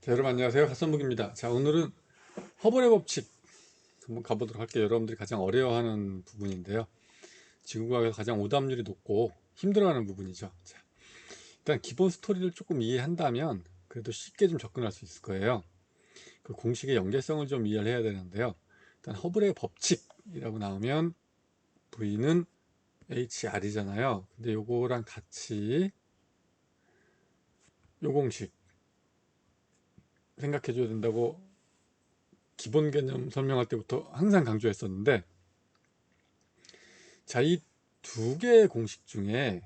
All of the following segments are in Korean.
자, 여러분 안녕하세요. 핫선북입니다. 자, 오늘은 허블의 법칙 한번 가보도록 할게요. 여러분들이 가장 어려워하는 부분인데요. 지구과학에서 가장 오답률이 높고 힘들어하는 부분이죠. 자, 일단 기본 스토리를 조금 이해한다면 그래도 쉽게 좀 접근할 수 있을 거예요. 그 공식의 연계성을 좀 이해를 해야 되는데요. 일단 허블의 법칙이라고 나오면 V는 HR이잖아요. 근데 요거랑 같이 요 공식 생각해 줘야 된다고 기본 개념 설명할 때부터 항상 강조했었는데, 자, 이 두 개의 공식 중에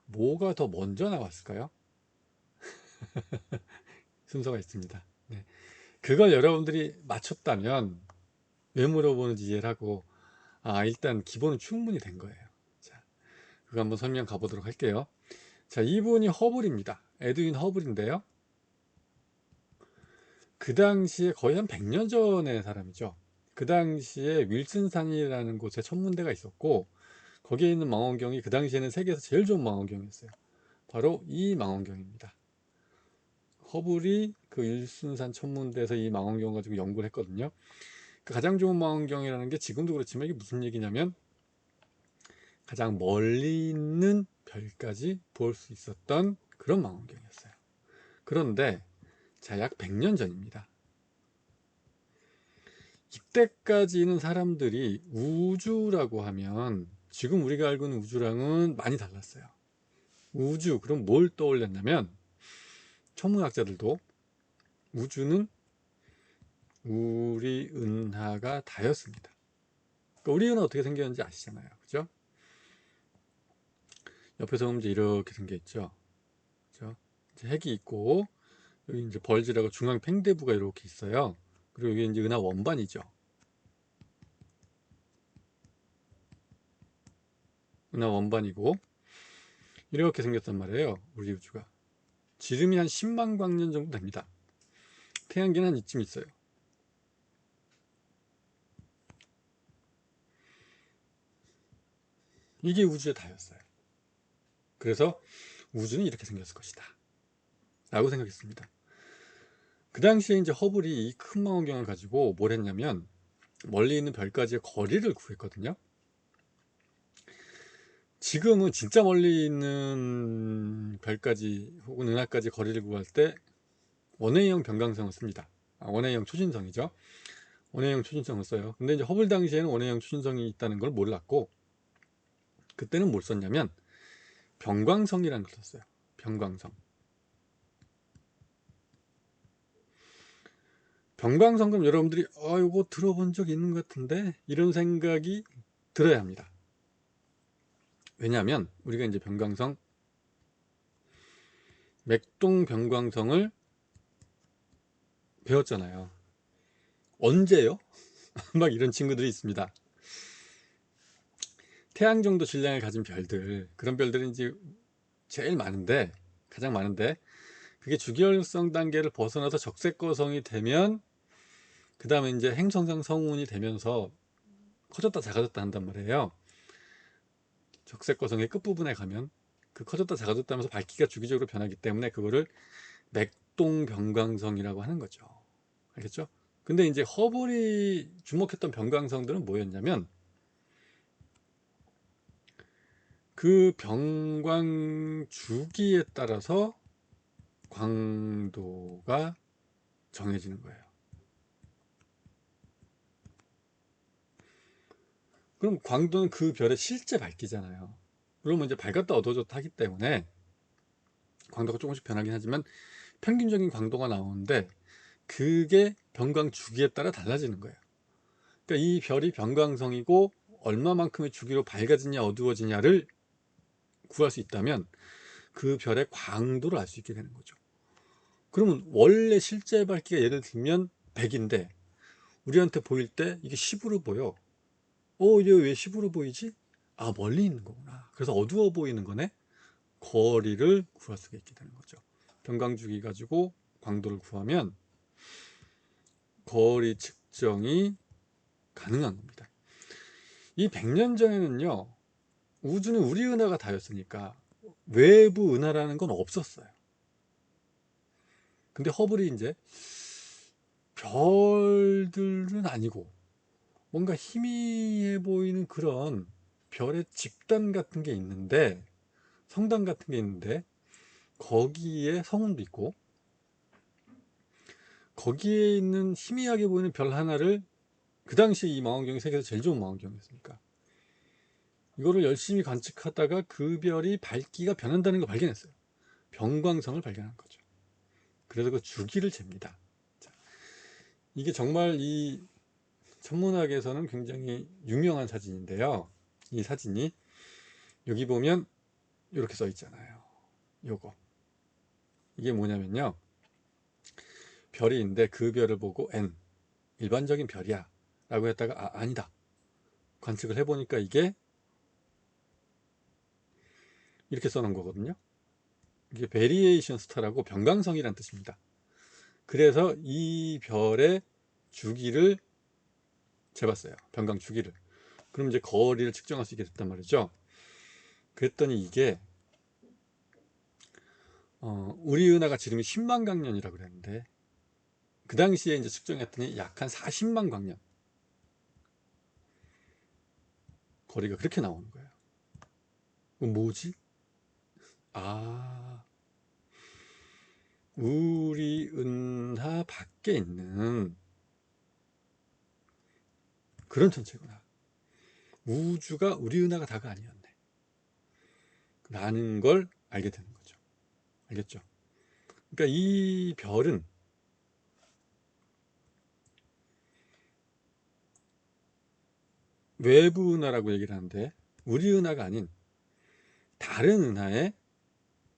뭐가 더 먼저 나왔을까요? 순서가 있습니다. 네. 그걸 여러분들이 맞췄다면 왜 물어보는지 이해를 하고, 일단 기본은 충분히 된 거예요. 자, 그거 한번 설명 가보도록 할게요. 자, 이분이 허블입니다. 에드윈 허블인데요. 그 당시에 거의 한 100년 전의 사람이죠. 그 당시에 윌슨산이라는 곳에 천문대가 있었고, 거기에 있는 망원경이 그 당시에는 세계에서 제일 좋은 망원경이었어요. 바로 이 망원경입니다. 허블이 그 일순산 천문대에서 이 망원경 가지고 연구를 했거든요. 그 가장 좋은 망원경이라는 게 지금도 그렇지만 이게 무슨 얘기냐면 가장 멀리 있는 별까지 볼 수 있었던 그런 망원경이었어요. 그런데 자, 약 100년 전입니다. 이때까지는 사람들이 우주라고 하면 지금 우리가 알고 있는 우주랑은 많이 달랐어요. 우주, 그럼 뭘 떠올렸냐면 천문학자들도 우주는 우리 은하가 다였습니다. 그러니까 우리 은하 어떻게 생겼는지 아시잖아요. 그죠? 옆에서 보면 이제 이렇게 생겨 있죠. 그죠? 이제 핵이 있고, 여기 이제 벌지라고 중앙 팽대부가 이렇게 있어요. 그리고 여기 이제 은하 원반이죠. 은하 원반이고, 이렇게 생겼단 말이에요. 우리 우주가. 지름이 한 10만 광년 정도 됩니다. 태양계는 한 이쯤 있어요. 이게 우주의 다였어요. 그래서 우주는 이렇게 생겼을 것이다 라고 생각했습니다. 그 당시에 이제 허블이 이 큰 망원경을 가지고 뭘 했냐면 멀리 있는 별까지의 거리를 구했거든요. 지금은 진짜 멀리 있는 별까지 혹은 은하까지 거리를 구할 때 원웨이형 변광성을 씁니다. 원웨이형 초신성이죠. 원웨이형 초신성을 써요. 근데 이제 허블 당시에는 원웨이형 초신성이 있다는 걸 몰랐고, 그때는 뭘 썼냐면 변광성이라는 걸 썼어요. 변광성. 변광성, 그럼 여러분들이 이거 들어본 적 있는 것 같은데 이런 생각이 들어야 합니다. 왜냐하면 우리가 이제 변광성, 맥동 변광성을 배웠잖아요. 언제요? 막 이런 친구들이 있습니다. 태양 정도 질량을 가진 별들, 그런 별들이 이제 제일 많은데, 가장 많은데, 그게 주기율성 단계를 벗어나서 적색거성이 되면 그 다음에 이제 행성상 성운이 되면서 커졌다 작아졌다 한단 말이에요. 적색거성의 끝부분에 가면 그 커졌다 작아졌다 하면서 밝기가 주기적으로 변하기 때문에 그거를 맥동 변광성이라고 하는 거죠. 알겠죠? 근데 이제 허블이 주목했던 변광성들은 뭐였냐면 그 변광 주기에 따라서 광도가 정해지는 거예요. 그럼 광도는 그 별의 실제 밝기잖아요. 그러면 이제 밝았다 어두워졌다 하기 때문에 광도가 조금씩 변하긴 하지만 평균적인 광도가 나오는데 그게 변광 주기에 따라 달라지는 거예요. 그러니까 이 별이 변광성이고 얼마만큼의 주기로 밝아지냐 어두워지냐를 구할 수 있다면 그 별의 광도를 알 수 있게 되는 거죠. 그러면 원래 실제 밝기가 예를 들면 100인데 우리한테 보일 때 이게 10으로 보여. 이게 왜 10으로 보이지? 멀리 있는 거구나. 그래서 어두워 보이는 거네. 거리를 구할 수가 있게 되는 거죠. 변광주기 가지고 광도를 구하면 거리 측정이 가능한 겁니다. 이 100년 전에는요, 우주는 우리 은하가 다였으니까 외부 은하라는 건 없었어요. 근데 허블이 이제 별들은 아니고 뭔가 희미해 보이는 그런 별의 집단 같은 게 있는데, 성당 같은 게 있는데 거기에 성운도 있고, 거기에 있는 희미하게 보이는 별 하나를, 그 당시에 이 망원경이 세계에서 제일 좋은 망원경이었으니까 이거를 열심히 관측하다가 그 별이 밝기가 변한다는 걸 발견했어요. 변광성을 발견한 거죠. 그래서 그 주기를 잽니다. 자, 이게 정말 이 천문학에서는 굉장히 유명한 사진인데요. 이 사진이 여기 보면 이렇게 써 있잖아요. 요거, 이게 뭐냐면요, 별이 있는데 그 별을 보고 N, 일반적인 별이야 라고 했다가 아니다, 관측을 해보니까 이게 이렇게 써놓은 거거든요. 이게 베리에이션 스타라고 변광성이란 뜻입니다. 그래서 이 별의 주기를 재봤어요. 변광 주기를. 그럼 이제 거리를 측정할 수 있게 됐단 말이죠. 그랬더니 이게 우리 은하가 지름이 10만 광년이라고 그랬는데 그 당시에 이제 측정했더니 약 한 40만 광년 거리가 그렇게 나오는 거예요. 그럼 뭐지? 아, 우리 은하 밖에 있는 그런 천체구나. 우주가 우리 은하가 다가 아니었네 라는 걸 알게 되는 거죠. 알겠죠? 그러니까 이 별은 외부 은하라고 얘기를 하는데 우리 은하가 아닌 다른 은하에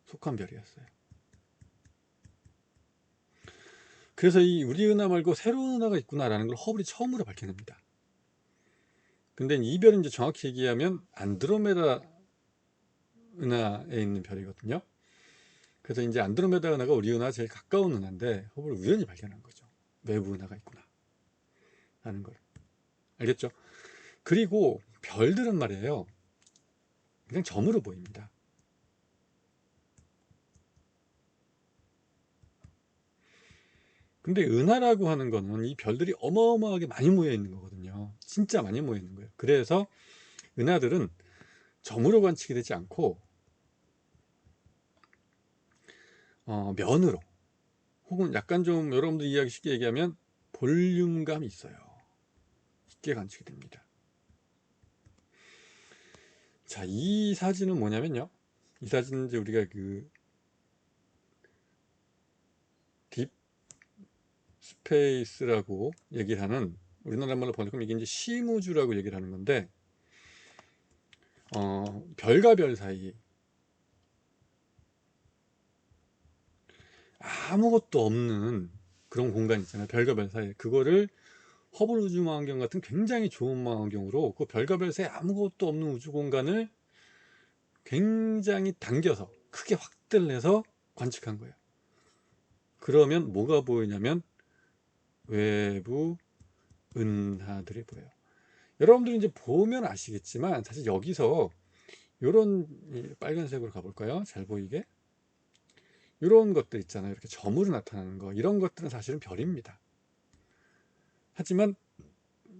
속한 별이었어요. 그래서 이 우리 은하 말고 새로운 은하가 있구나라는 걸 허블이 처음으로 밝혀냅니다. 근데 이 별은 이제 정확히 얘기하면 안드로메다 은하에 있는 별이거든요. 그래서 이제 안드로메다 은하가 우리 은하와 제일 가까운 은하인데 허블이 우연히 발견한 거죠. 외부 은하가 있구나 라는 걸. 알겠죠? 그리고 별들은 말이에요, 그냥 점으로 보입니다. 근데 은하라고 하는 거는 이 별들이 어마어마하게 많이 모여 있는 거거든요. 진짜 많이 모여 있는 거예요. 그래서 은하들은 점으로 관측이 되지 않고 면으로, 혹은 약간 좀 여러분들 이해하기 쉽게 얘기하면 볼륨감이 있어요. 쉽게 관측이 됩니다. 자, 이 사진은 뭐냐면요, 이 사진은 이제 우리가 그 딥 스페이스라고 얘기를 하는, 우리나라 말로 번역하면 이게 이제 심우주라고 얘기를 하는 건데, 별과 별 사이 아무것도 없는 그런 공간 있잖아요. 별과 별 사이, 그거를 허블 우주 망원경 같은 굉장히 좋은 망원경으로 그 별과 별 사이 아무것도 없는 우주 공간을 굉장히 당겨서 크게 확대를 해서 관측한 거예요. 그러면 뭐가 보이냐면 외부 은하들이 보여요. 여러분들이 이제 보면 아시겠지만 사실 여기서 이런, 빨간색으로 가볼까요? 잘 보이게. 이런 것들 있잖아요. 이렇게 점으로 나타나는 거. 이런 것들은 사실은 별입니다. 하지만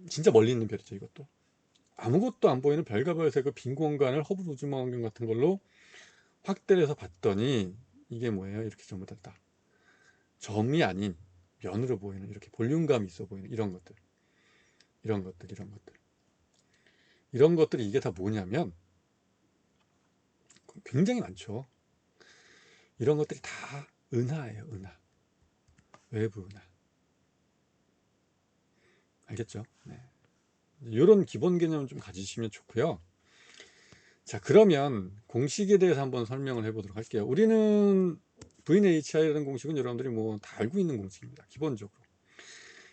진짜 멀리 있는 별이죠, 이것도. 아무것도 안 보이는 별과 별색 그 빈 공간을 허블 우주망원경 같은 걸로 확대를 해서 봤더니 이게 뭐예요? 이렇게 전부 다 점이 아닌 면으로 보이는, 이렇게 볼륨감이 있어 보이는 이런 것들, 이런 것들이 이게 다 뭐냐면 굉장히 많죠. 이런 것들이 다 은하예요. 은하, 외부 은하. 알겠죠? 네. 이런 기본 개념을 좀 가지시면 좋고요. 자, 그러면 공식에 대해서 한번 설명을 해보도록 할게요. 우리는 VNHI라는 공식은 여러분들이 뭐 다 알고 있는 공식입니다. 기본적으로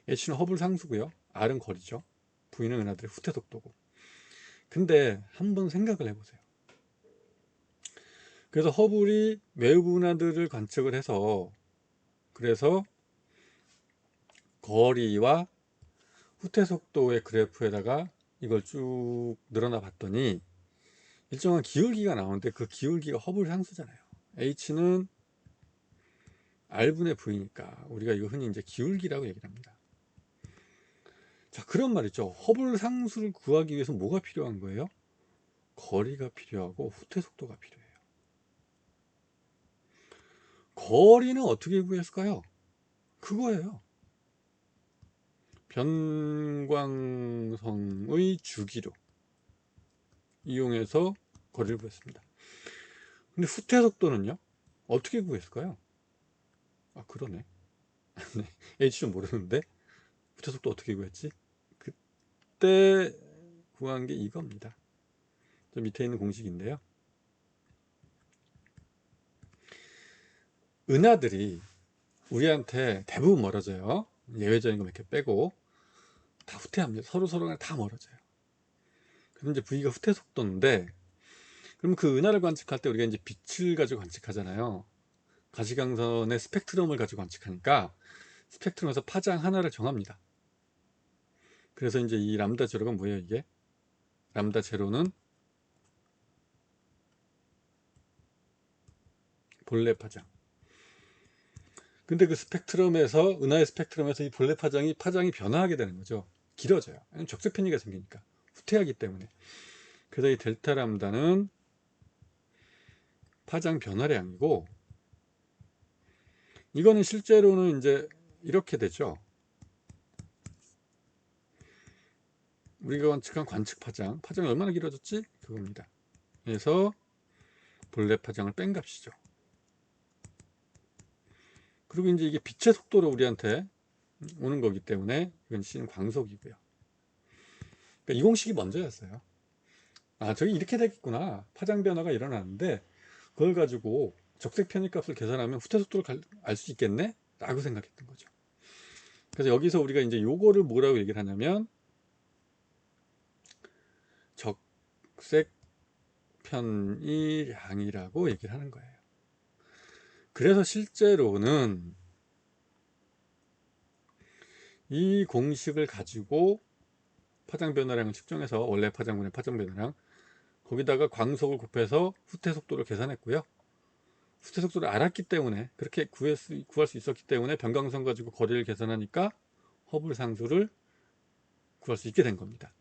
H는 허블 상수고요, R은 거리죠, V는 은하들의 후퇴 속도고. 근데 한번 생각을 해보세요. 그래서 허블이 외부 은하들을 관측을 해서, 그래서 거리와 후퇴 속도의 그래프에다가 이걸 쭉 늘어나 봤더니 일정한 기울기가 나오는데 그 기울기가 허블 상수잖아요. H는 R분의 V니까 우리가 이거 흔히 이제 기울기라고 얘기를 합니다. 자, 그런 말이죠. 허블 상수를 구하기 위해서 뭐가 필요한 거예요? 거리가 필요하고 후퇴 속도가 필요해요. 거리는 어떻게 구했을까요? 그거예요. 변광성의 주기로 이용해서 거리를 구했습니다. 근데 후퇴 속도는요? 어떻게 구했을까요? 아, 그러네. 네, H 좀 모르는데 후퇴 속도 어떻게 구했지? 그때 구한 게 이겁니다. 저 밑에 있는 공식인데요. 은하들이 우리한테 대부분 멀어져요. 예외적인 거 몇 개 빼고 다 후퇴합니다. 서로가 다 멀어져요. 그럼 이제 V가 후퇴 속도인데, 그럼 그 은하를 관측할 때 우리가 이제 빛을 가지고 관측하잖아요. 가시광선의 스펙트럼을 가지고 관측하니까 스펙트럼에서 파장 하나를 정합니다. 그래서 이제 이 람다 제로가 뭐예요? 이게 람다 제로는 본래 파장. 근데 그 스펙트럼에서, 은하의 스펙트럼에서 이 본래 파장이 변화하게 되는 거죠. 길어져요. 적색 편의가 생기니까 후퇴하기 때문에. 그래서 이 델타 람다는 파장 변화량이고, 이거는 실제로는 이제 이렇게 되죠. 우리가 관측한 관측 파장이 얼마나 길어졌지? 그겁니다. 그래서 본래 파장을 뺀 값이죠. 그리고 이제 이게 빛의 속도로 우리한테 오는 거기 때문에 이건 C는 광속이고요. 그러니까 이 공식이 먼저였어요. 아, 저기 이렇게 되겠구나. 파장 변화가 일어나는데 그걸 가지고 적색 편의값을 계산하면 후퇴 속도를 알 수 있겠네? 라고 생각했던 거죠. 그래서 여기서 우리가 이제 요거를 뭐라고 얘기를 하냐면 적색 편의량이라고 얘기를 하는 거예요. 그래서 실제로는 이 공식을 가지고 파장 변화량을 측정해서 원래 파장분의 파장 변화량, 거기다가 광속을 곱해서 후퇴 속도를 계산했고요. 후퇴 속도를 알았기 때문에, 그렇게 구할 수 있었기 때문에 변광선 가지고 거리를 계산하니까 허블 상수를 구할 수 있게 된 겁니다.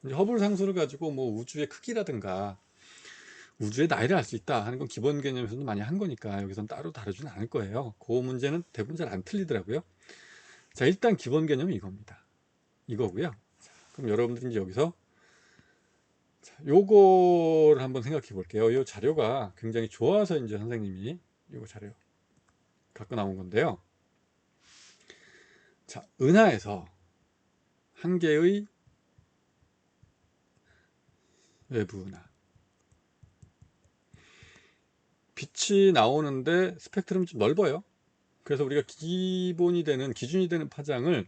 이제 허블 상수를 가지고 뭐 우주의 크기라든가 우주의 나이를 알 수 있다 하는 건 기본 개념에서도 많이 한 거니까 여기선 따로 다루지는 않을 거예요. 그 문제는 대부분 잘 안 틀리더라고요. 자, 일단 기본 개념이 이겁니다. 이거고요. 자, 그럼 여러분들이 이제 여기서 요거를 한번 생각해 볼게요. 이 자료가 굉장히 좋아서 이제 선생님이 이 자료 갖고 나온 건데요. 자, 은하에서 한 개의 외부 은하, 빛이 나오는데 스펙트럼이 좀 넓어요. 그래서 우리가 기준이 되는 파장을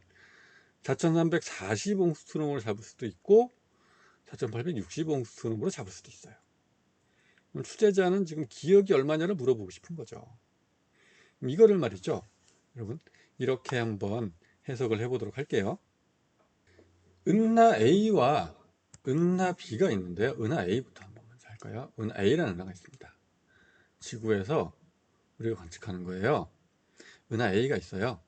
4340옹스트롬으로 잡을 수도 있고 4860옹스트롬으로 잡을 수도 있어요. 그럼 출제자는 지금 기억이 얼마냐를 물어보고 싶은 거죠. 이거를 말이죠, 여러분, 이렇게 한번 해석을 해보도록 할게요. 은하 A와 은하 B가 있는데요. 은하 A부터 한번 먼저 할까요? 은하 A라는 은하가 있습니다. 지구에서 우리가 관측하는 거예요. 은하 A가 있어요.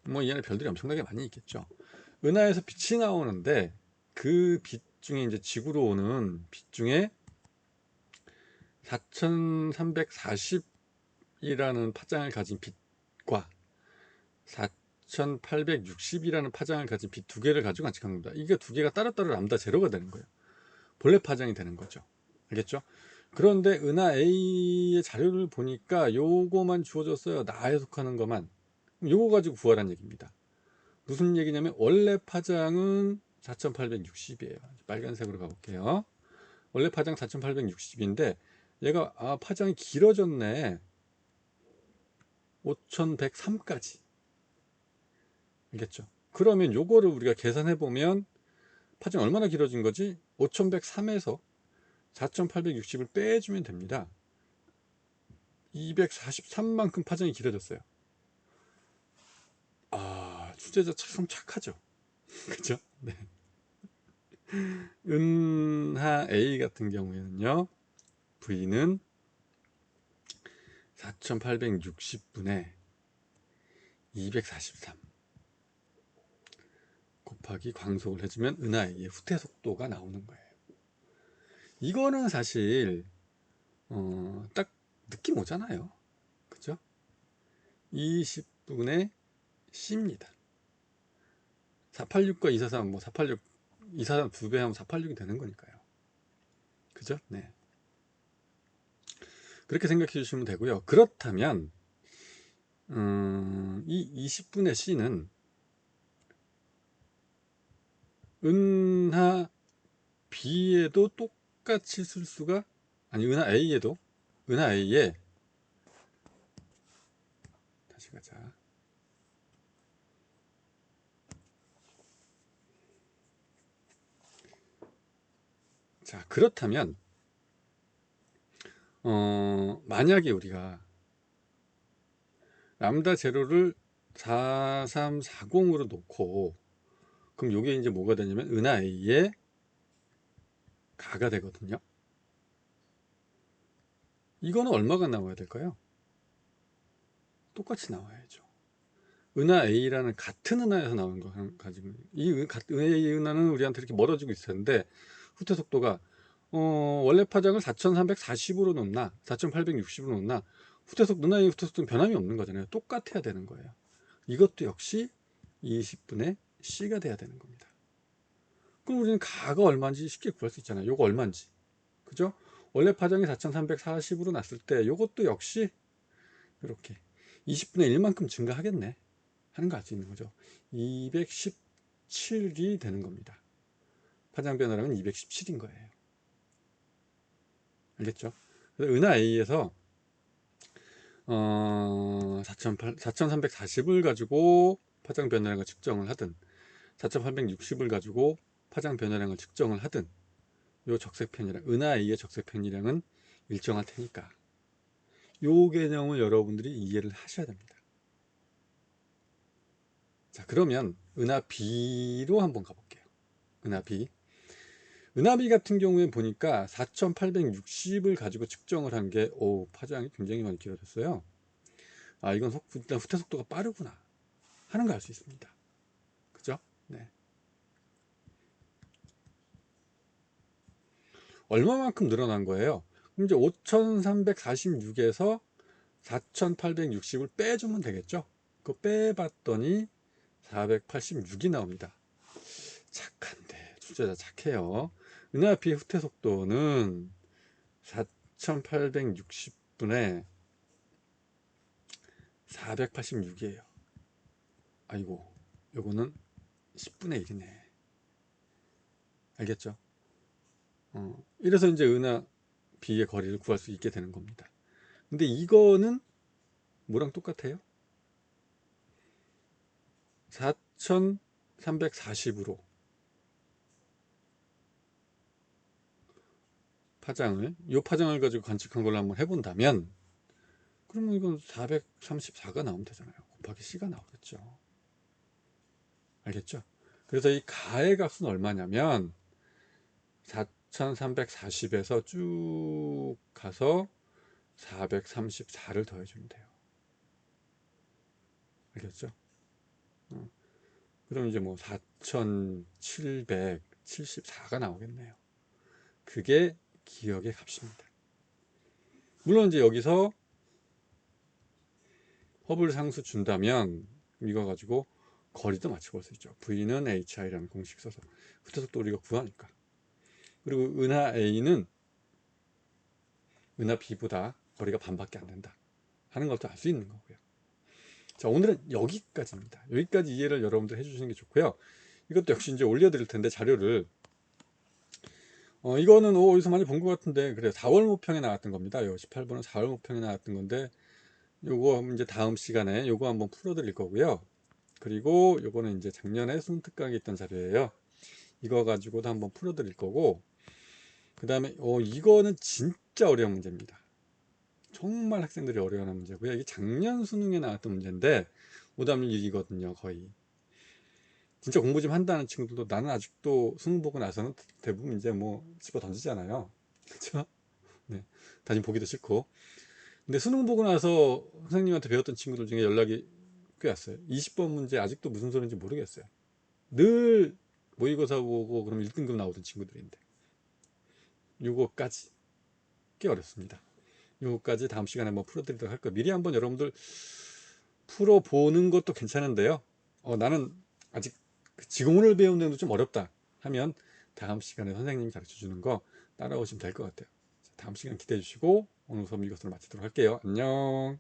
뭐 이 안에 별들이 엄청나게 많이 있겠죠. 은하에서 빛이 나오는데 그 빛 중에 이제 지구로 오는 빛 중에 4340이라는 파장을 가진 빛과 4860이라는 파장을 가진 빛 두 개를 가지고 관측한 겁니다. 이게 두 개가 따로따로 람다 제로가 되는 거예요. 본래 파장이 되는 거죠. 알겠죠? 그런데 은하 A의 자료를 보니까 요거만 주어졌어요. 나에 속하는 것만. 요거 가지고 구하라는 얘기입니다. 무슨 얘기냐면 원래 파장은 4860이에요. 빨간색으로 가볼게요. 원래 파장 4860인데 얘가 파장이 길어졌네. 5103까지. 알겠죠? 그러면 요거를 우리가 계산해 보면 파장이 얼마나 길어진 거지? 5103에서 4860을 빼주면 됩니다. 243만큼 파장이 길어졌어요. 출제자 참 착하죠. 그죠? 네. 은하 A 같은 경우에는요, V는 4860분의 243 곱하기 광속을 해주면 은하의 후퇴 속도가 나오는 거예요. 이거는 사실 딱 느낌 오잖아요. 그죠? 20분의 C입니다. 486과 243, 뭐 486, 243 두 배 하면 486이 되는 거니까요. 그죠? 네. 그렇게 생각해 주시면 되고요. 그렇다면 이 20분의 C는 은하 B에도 똑같이 쓸 수가, 아니 은하 A에도, 은하 A에, 다시 가자. 자, 그렇다면 만약에 우리가 람다 제로를 4340으로 놓고, 그럼 요게 이제 뭐가 되냐면 은하 A의 가가 되거든요. 이거는 얼마가 나와야 될까요? 똑같이 나와야죠. 은하 A라는 같은 은하에서 나오는 거 가지고, 이 A 은하는 우리한테 이렇게 멀어지고 있었는데 후퇴 속도가 원래 파장을 4340으로 놓나 4860으로 놓나 은하의 후퇴 속도는 변함이 없는 거잖아요. 똑같아야 되는 거예요. 이것도 역시 20분의 C가 돼야 되는 겁니다. 그럼 우리는 가가 얼마인지 쉽게 구할 수 있잖아요. 요거 얼마인지, 그죠? 원래 파장이 4340으로 났을 때 요것도 역시 이렇게 20분의 1만큼 증가하겠네 하는 거 알 수 있는 거죠. 217이 되는 겁니다. 파장 변화량은 217인 거예요. 알겠죠? 그래서 은하 A에서 4340을 가지고 파장 변화량을 측정을 하든 4860을 가지고 파장 변화량을 측정을 하든 요 적색 편이랑 은하 A의 적색 편이량은 일정할 테니까 요 개념을 여러분들이 이해를 하셔야 됩니다. 자, 그러면 은하 B로 한번 가볼게요. 은하 B. 은하 B 같은 경우에 보니까 4860을 가지고 측정을 한 게, 파장이 굉장히 많이 길어졌어요. 아, 이건 일단 후퇴 속도가 빠르구나 하는 걸 알 수 있습니다. 그죠? 네. 얼마만큼 늘어난 거예요? 그럼 이제 5346에서 4860을 빼주면 되겠죠? 그거 빼봤더니 486이 나옵니다. 착한데, 출제자 착해요. 은하피의 후퇴 속도는 4860분의 486이에요. 아이고, 요거는 10분의 1이네. 알겠죠? 이래서 이제 은하 B의 거리를 구할 수 있게 되는 겁니다. 근데 이거는 뭐랑 똑같아요? 4340으로 요 파장을 가지고 관측한 걸로 한번 해본다면, 그러면 이건 434가 나오면 되잖아요. 곱하기 C가 나오겠죠. 알겠죠? 그래서 이 가의 값은 얼마냐면 4340에서 쭉 가서 434를 더해주면 돼요. 알겠죠? 그럼 이제 뭐 4774가 나오겠네요. 그게 기억의 값입니다. 물론 이제 여기서 허블 상수 준다면 이거 가지고 거리도 맞춰 볼 수 있죠. V는 HI라는 공식 써서 후퇴 속도 우리가 구하니까. 그리고 은하 A는 은하 B보다 거리가 반밖에 안 된다 하는 것도 알 수 있는 거고요. 자, 오늘은 여기까지입니다. 여기까지 이해를 여러분들 해주시는 게 좋고요. 이것도 역시 이제 올려드릴 텐데 자료를, 이거는 어디서 많이 본 것 같은데, 그래 4월 모평에 나왔던 겁니다. 요 18번은 4월 모평에 나왔던 건데, 요거 이제 다음 시간에 요거 한번 풀어드릴 거고요. 그리고 요거는 이제 작년에 수능 특강에 있던 자료예요. 이거 가지고도 한번 풀어드릴 거고, 그 다음에 이거는 진짜 어려운 문제입니다. 정말 학생들이 어려워하는 문제고요. 이게 작년 수능에 나왔던 문제인데 오답률 6이거든요. 거의. 진짜 공부 좀 한다는 친구들도 나는 아직도 수능 보고 나서는 대부분 이제 뭐 집어 던지잖아요. 그렇죠? 네. 다시 보기도 싫고. 근데 수능 보고 나서 선생님한테 배웠던 친구들 중에 연락이 꽤 왔어요. 20번 문제 아직도 무슨 소리인지 모르겠어요. 늘 모의고사 보고 그럼 1등급 나오던 친구들인데 요거까지 꽤 어렵습니다. 요거까지 다음 시간에 한번 풀어드리도록 할 거예요. 미리 한번 여러분들 풀어보는 것도 괜찮은데요. 나는 아직 지공을 배우는 데도 좀 어렵다 하면 다음 시간에 선생님이 가르쳐 주는 거 따라오시면 될 것 같아요. 다음 시간 기대해 주시고 오늘 수업 이것으로 마치도록 할게요. 안녕.